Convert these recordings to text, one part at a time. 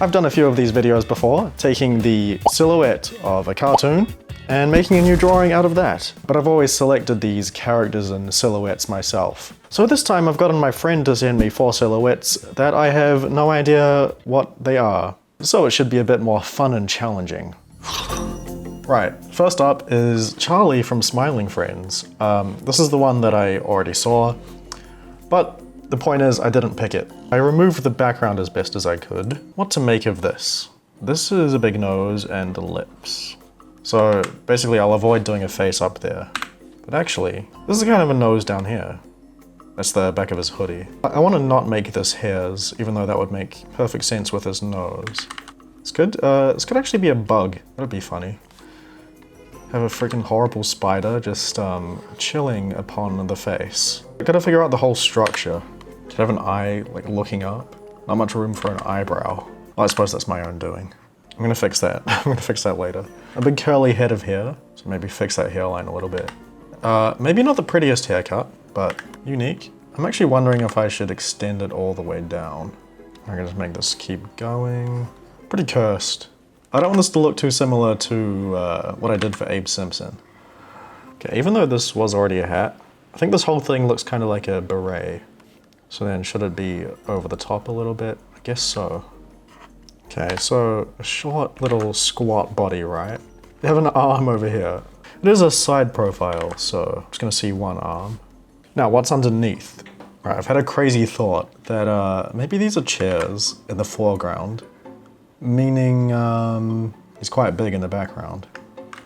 I've done a few of these videos before, taking the silhouette of a cartoon and making a new drawing out of that. But I've always selected these characters and silhouettes myself. So this time I've gotten my friend to send me 4 silhouettes that I have no idea what they are. So it should be a bit more fun and challenging. Right, first up is Charlie from Smiling Friends. This is the one that I already saw, but the point is I didn't pick it. I removed the background as best as I could. What to make of this? This is a big nose and lips. So basically I'll avoid doing a face up there. But actually, this is kind of a nose down here. That's the back of his hoodie. I want to not make this hairs, even though that would make perfect sense with his nose. This could actually be a bug. That'd be funny. Have a freaking horrible spider just chilling upon the face. I gotta figure out the whole structure. Should have an eye like looking up. Not much room for an eyebrow. Well, I suppose that's my own doing. I'm gonna fix that. I'm gonna fix that later. A big curly head of hair, so maybe fix that hairline a little bit. Maybe not the prettiest haircut, but unique. I'm actually wondering if I should extend it all the way down. I'm gonna just make this keep going. Pretty cursed. I don't want this to look too similar to what I did for Abe Simpson. Okay, even though this was already a hat, I think this whole thing looks kind of like a beret. So then should it be over the top a little bit? I guess so. Okay, so a short little squat body, right? You have an arm over here. It is a side profile, so I'm just gonna see one arm. Now, what's underneath? Right, I've had a crazy thought that maybe these are chairs in the foreground, meaning he's quite big in the background.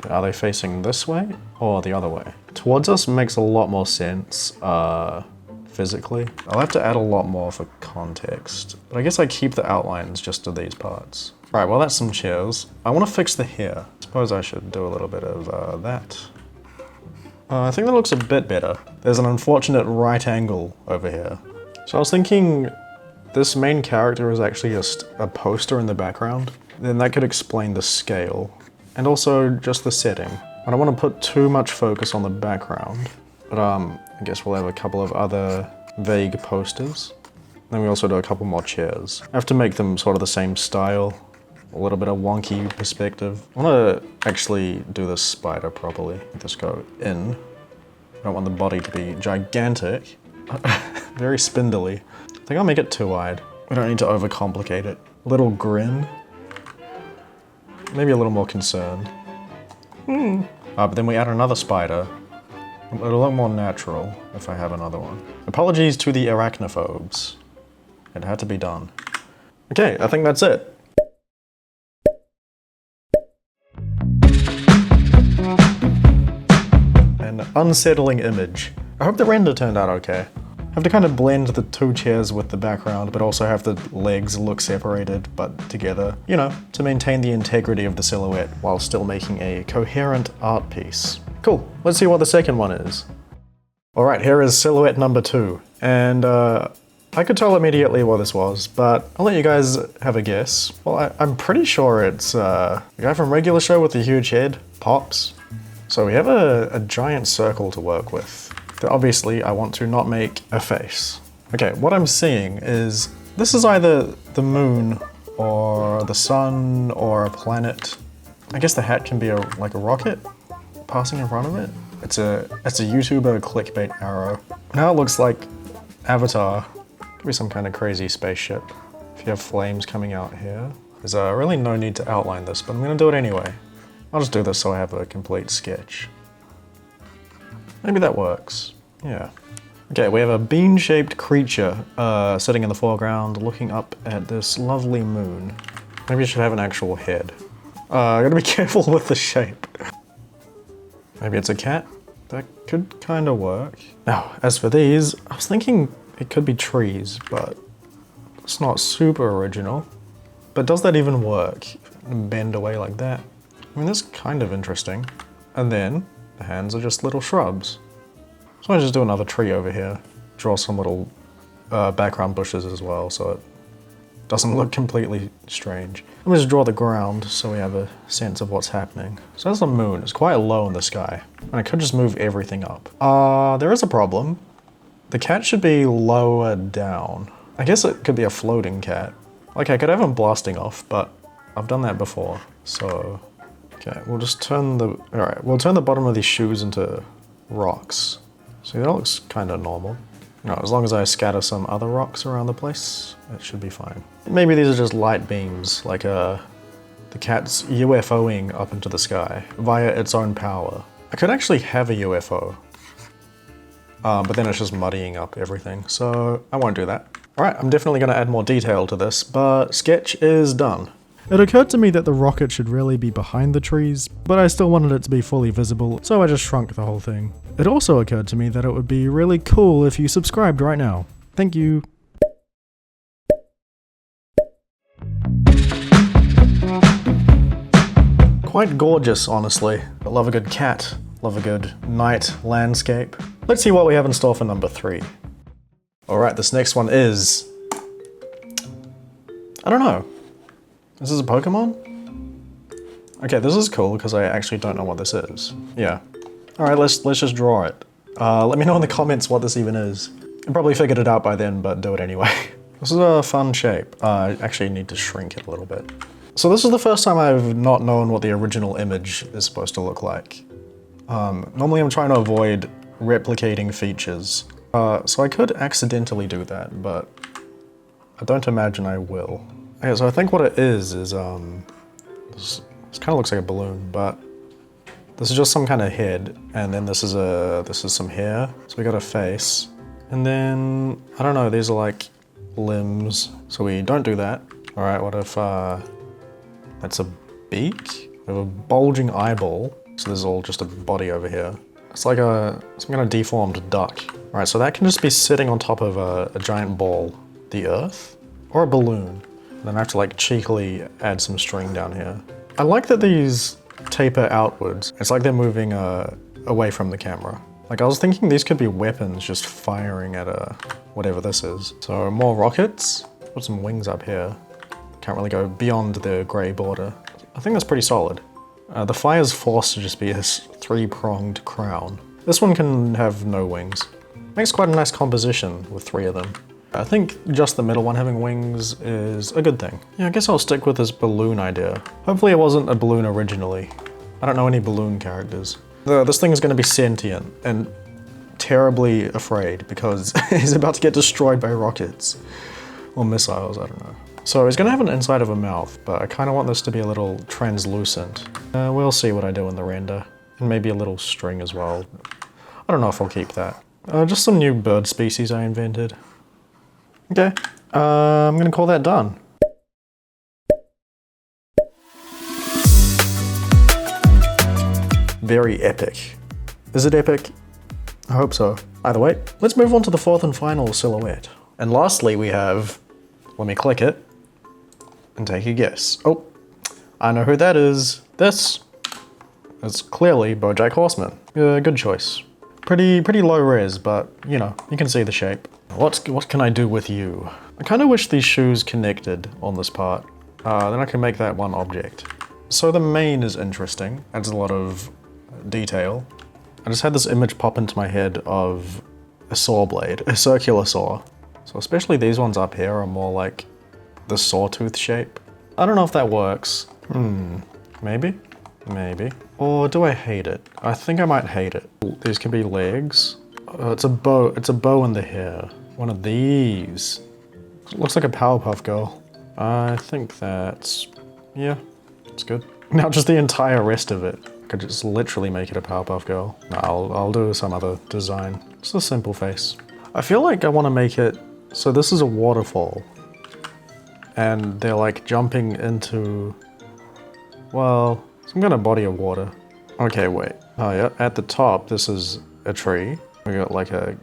Are they facing this way or the other way? Towards us makes a lot more sense physically. I'll have to add a lot more for context, but I guess I keep the outlines just to these parts. Right, well that's some chairs. I want to fix the hair. I suppose I should do a little bit of that. I think that looks a bit better. There's an unfortunate right angle over here. So I was thinking this main character is actually just a poster in the background. Then that could explain the scale and also just the setting. I don't want to put too much focus on the background, but I guess we'll have a couple of other vague posters. Then we also do a couple more chairs. I have to make them sort of the same style, a little bit of wonky perspective. I want to actually do this spider properly. Let this go in. I don't want the body to be gigantic, very spindly. I think I'll make it 2-eyed. We don't need to overcomplicate it. A little grin. Maybe a little more concern. But then we add another spider. It'll look more natural if I have another one. Apologies to the arachnophobes. It had to be done. Okay, I think that's it. An unsettling image. I hope the render turned out okay. I have to kind of blend the 2 chairs with the background, but also have the legs look separated but together, you know, to maintain the integrity of the silhouette while still making a coherent art piece. Cool, let's see what the second one is. Alright, here is silhouette number 2, and I could tell immediately what this was, but I'll let you guys have a guess. Well, I'm pretty sure it's the guy from Regular Show with the huge head, Pops. So we have a giant circle to work with. Obviously, I want to not make a face. Okay, what I'm seeing is this is either the moon or the sun or a planet. I guess the hat can be like a rocket passing in front of it. It's a YouTuber clickbait arrow. Now it looks like Avatar. Could be some kind of crazy spaceship. If you have flames coming out here. There's really no need to outline this, but I'm gonna do it anyway. I'll just do this so I have a complete sketch. Maybe that works. Yeah. Okay, we have a bean-shaped creature sitting in the foreground looking up at this lovely moon. Maybe it should have an actual head. I gotta be careful with the shape. Maybe it's a cat? That could kind of work. Now, as for these, I was thinking it could be trees, but it's not super original. But does that even work? Bend away like that? I mean, that's kind of interesting. And then the hands are just little shrubs. So I just do another tree over here. Draw some little background bushes as well, so it doesn't look completely strange. Let me just draw the ground so we have a sense of what's happening. So that's the moon. It's quite low in the sky. And I could just move everything up. There is a problem. The cat should be lower down. I guess it could be a floating cat. Like I could have him blasting off, but I've done that before. So, okay, we'll just turn the, all right, we'll turn the bottom of these shoes into rocks. See, that looks kind of normal. No, as long as I scatter some other rocks around the place, it should be fine. Maybe these are just light beams, like the cat's UFOing up into the sky via its own power. I could actually have a UFO, but then it's just muddying up everything, so I won't do that. All right, I'm definitely gonna add more detail to this, but sketch is done. It occurred to me that the rocket should really be behind the trees, but I still wanted it to be fully visible, so I just shrunk the whole thing. It also occurred to me that it would be really cool if you subscribed right now. Thank you. Quite gorgeous, honestly. I love a good cat, love a good night landscape. Let's see what we have in store for number 3. All right, this next one is, I don't know. This is a Pokemon? Okay, this is cool because I actually don't know what this is. Yeah. All right, let's just draw it. Let me know in the comments what this even is. I probably figured it out by then, but do it anyway. This is a fun shape. I actually need to shrink it a little bit. So this is the first time I've not known what the original image is supposed to look like. Normally I'm trying to avoid replicating features. So I could accidentally do that, but I don't imagine I will. Okay, so I think what it is this kind of looks like a balloon, but this is just some kind of head, and then this is some hair. So we got a face, and then I don't know. These are like limbs, so we don't do that. All right, what if that's a beak? We have a bulging eyeball. So this is all just a body over here. It's like some kind of deformed duck. All right, so that can just be sitting on top of a giant ball, the Earth, or a balloon. Then I have to like cheekily add some string down here. I like that these taper outwards. It's like they're moving away from the camera. Like I was thinking these could be weapons just firing at whatever this is. So more rockets, put some wings up here. Can't really go beyond the gray border. I think that's pretty solid. The fire's forced to just be this 3-pronged crown. This one can have no wings. Makes quite a nice composition with 3 of them. I think just the middle one having wings is a good thing. Yeah, I guess I'll stick with this balloon idea. Hopefully it wasn't a balloon originally. I don't know any balloon characters. This thing is going to be sentient and terribly afraid because he's about to get destroyed by rockets. Or missiles, I don't know. So he's going to have an inside of a mouth, but I kind of want this to be a little translucent. We'll see what I do in the render. And maybe a little string as well. I don't know if I'll keep that. Just some new bird species I invented. Okay, I'm gonna call that done. Very epic. Is it epic? I hope so. Either way, let's move on to the 4th and final silhouette. And lastly we have, let me click it, and take a guess. Oh, I know who that is. This is clearly Bojack Horseman. Good choice. Pretty low res, but you know, you can see the shape. What can I do with you? I kind of wish these shoes connected on this part. Then I can make that one object. So the mane is interesting, adds a lot of detail. I just had this image pop into my head of a saw blade, a circular saw. So especially these ones up here are more like the sawtooth shape. I don't know if that works. Maybe? Maybe. Or do I hate it? I think I might hate it. These can be legs. It's a bow in the hair. One of these. It looks like a Powerpuff Girl. I think that's, yeah, it's good. Now just the entire rest of it. I could just literally make it a Powerpuff Girl. No, I'll do some other design. Just a simple face. I feel like I want to make it, so this is a waterfall. And they're like jumping into, well, some kind of body of water. Okay, wait. Oh yeah, at the top, this is a tree. We got like a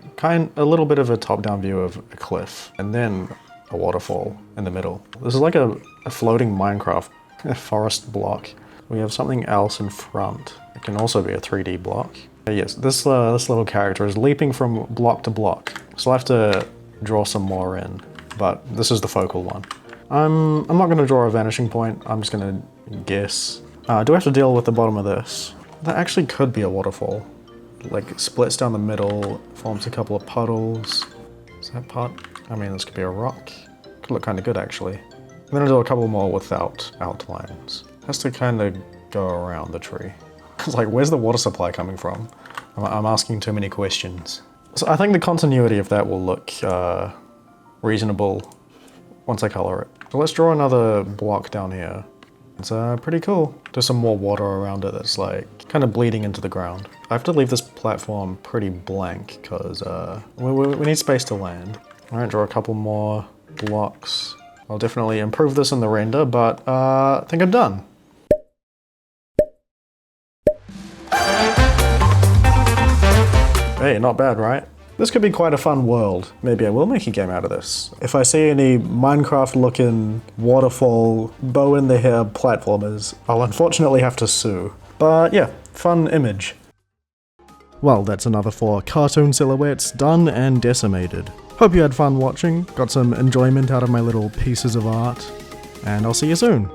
little bit of a top-down view of a cliff, and then a waterfall in the middle. This is like a floating Minecraft forest block. We have something else in front. It can also be a 3D block. Yes, this little character is leaping from block to block. So I'll have to draw some more in, but this is the focal one. I'm not going to draw a vanishing point. I'm just going to guess. Do I have to deal with the bottom of this? That actually could be a waterfall. Like splits down the middle, forms a couple of puddles. Is that part? I mean, this could be a rock. Could look kind of good actually. I'm gonna do a couple more without outlines. Has to kind of go around the tree. It's like, where's the water supply coming from? I'm asking too many questions. So I think the continuity of that will look reasonable once I color it. So let's draw another block down here. It's pretty cool. There's some more water around it that's like kind of bleeding into the ground. I have to leave this platform pretty blank because we need space to land. All right, draw a couple more blocks. I'll definitely improve this in the render, but I think I'm done. Hey, not bad, right? This could be quite a fun world. Maybe I will make a game out of this. If I see any Minecraft-looking waterfall, bow in the hair platformers, I'll unfortunately have to sue. But yeah, fun image. Well, that's another 4 cartoon silhouettes done and decimated. Hope you had fun watching, got some enjoyment out of my little pieces of art, and I'll see you soon.